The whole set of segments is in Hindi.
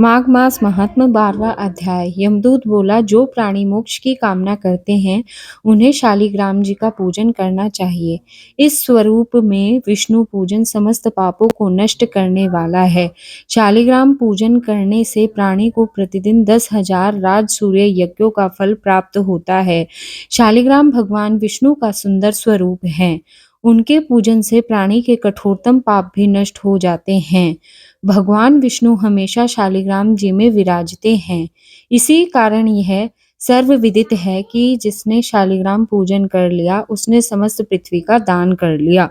माघ मास महात्म 12वां अध्याय। यमदूत बोला, जो प्राणी मोक्ष की कामना करते हैं उन्हें शालिग्राम जी का पूजन करना चाहिए। इस स्वरूप में विष्णु पूजन समस्त पापों को नष्ट करने वाला है। शालिग्राम पूजन करने से प्राणी को प्रतिदिन 10,000 राज सूर्य यज्ञों का फल प्राप्त होता है। शालिग्राम भगवान विष्णु का सुंदर स्वरूप है। उनके पूजन से प्राणी के कठोरतम पाप भी नष्ट हो जाते हैं। भगवान विष्णु हमेशा शालिग्राम जी में विराजते हैं। इसी कारण यह सर्वविदित है कि जिसने शालिग्राम पूजन कर लिया उसने समस्त पृथ्वी का दान कर लिया।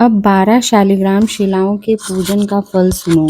अब 12 शालिग्राम शिलाओं के पूजन का फल सुनो।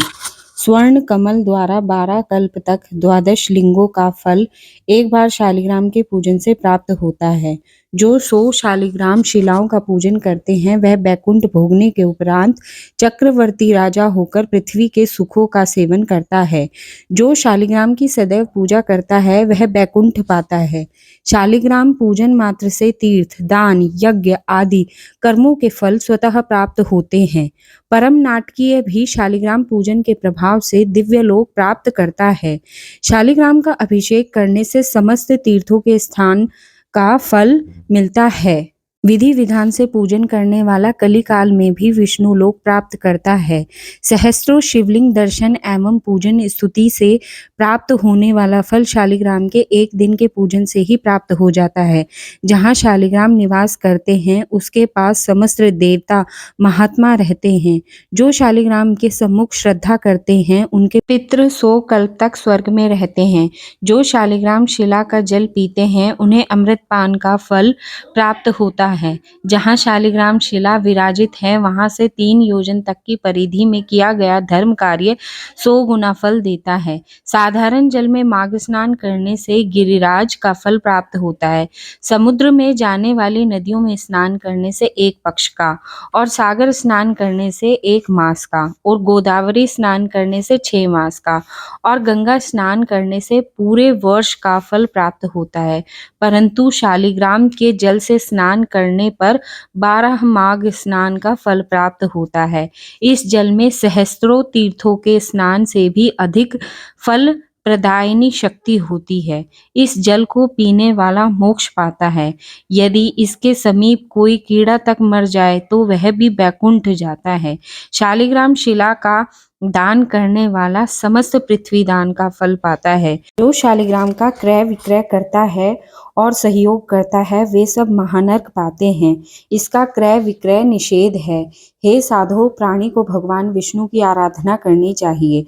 स्वर्ण कमल द्वारा 12 कल्प तक 12 लिंगों का फल एक बार शालिग्राम के पूजन से प्राप्त होता है। जो 100 शालिग्राम शिलाओं का पूजन करते हैं वह बैकुंठ भोगने के उपरांत चक्रवर्ती राजा होकर पृथ्वी के सुखों का सेवन करता है। जो शालिग्राम की सदैव पूजा करता है वह बैकुंठ पाता है। शालिग्राम पूजन मात्र से तीर्थ, दान, यज्ञ आदि कर्मों के फल स्वतः प्राप्त होते हैं। परम नाटकीय भी शालिग्राम पूजन के प्रभाव से दिव्य लोक प्राप्त करता है। शालिग्राम का अभिषेक करने से समस्त तीर्थों के स्थान का फल मिलता है। विधि विधान से पूजन करने वाला कली काल में भी विष्णु लोक प्राप्त करता है। सहस्त्रों शिवलिंग दर्शन एवं पूजन स्तुति से प्राप्त होने वाला फल शालिग्राम के एक दिन के पूजन से ही प्राप्त हो जाता है। जहाँ शालिग्राम निवास करते हैं उसके पास समस्त देवता महात्मा रहते हैं। जो शालिग्राम के सम्मुख श्रद्धा करते हैं उनके पितृ 100 कल्प तक स्वर्ग में रहते हैं। जो शालिग्राम शिला का जल पीते हैं उन्हें अमृत पान का फल प्राप्त होता है। जहाँ शालिग्राम शिला विराजित है वहां से 3 योजन तक की परिधि में किया गया धर्म कार्य 100 गुना फल देता है। साधारण जल में माघ स्नान करने से गिरिराज का फल प्राप्त होता है। समुद्र में जाने वाली नदियों में स्नान करने से 1 पक्ष का, और सागर स्नान करने से 1 मास का, और गोदावरी स्नान करने से 6 मास का, और गंगा स्नान करने से पूरे वर्ष का फल प्राप्त होता है। परंतु शालिग्राम के जल से स्नान करने पर 12 माघ स्नान का फल प्राप्त होता है। इस जल में सहस्त्रों तीर्थों के स्नान से भी अधिक फल प्रदायिनी शक्ति होती है। इस जल को पीने वाला मोक्ष पाता है। यदि इसके समीप कोई कीड़ा तक मर जाए तो वह भी बैकुंठ जाता है। शालिग्राम शिला का दान करने वाला समस्त पृथ्वी दान का फल पाता है। जो शालिग्राम का क्रय विक्रय करता है और सहयोग करता है वे सब महानर्क पाते हैं। इसका क्रय विक्रय निषेध है। हे साधो, प्राणी को भगवान विष्णु की आराधना करनी चाहिए।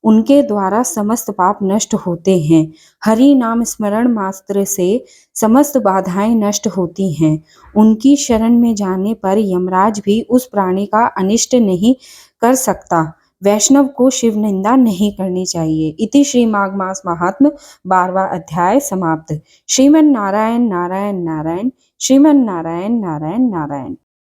उनके द्वारा समस्त पाप नष्ट होते हैं। हरि नाम स्मरण मात्र से समस्त बाधाएं नष्ट होती हैं। उनकी शरण में जाने पर यमराज भी उस प्राणी का अनिष्ट नहीं कर सकता। वैष्णव को शिव निंदा नहीं करनी चाहिए। इति श्री माघ मास महात्म 12वां अध्याय समाप्त। श्रीमन नारायण नारायण नारायण, श्रीमन नारायण नारायण नारायण।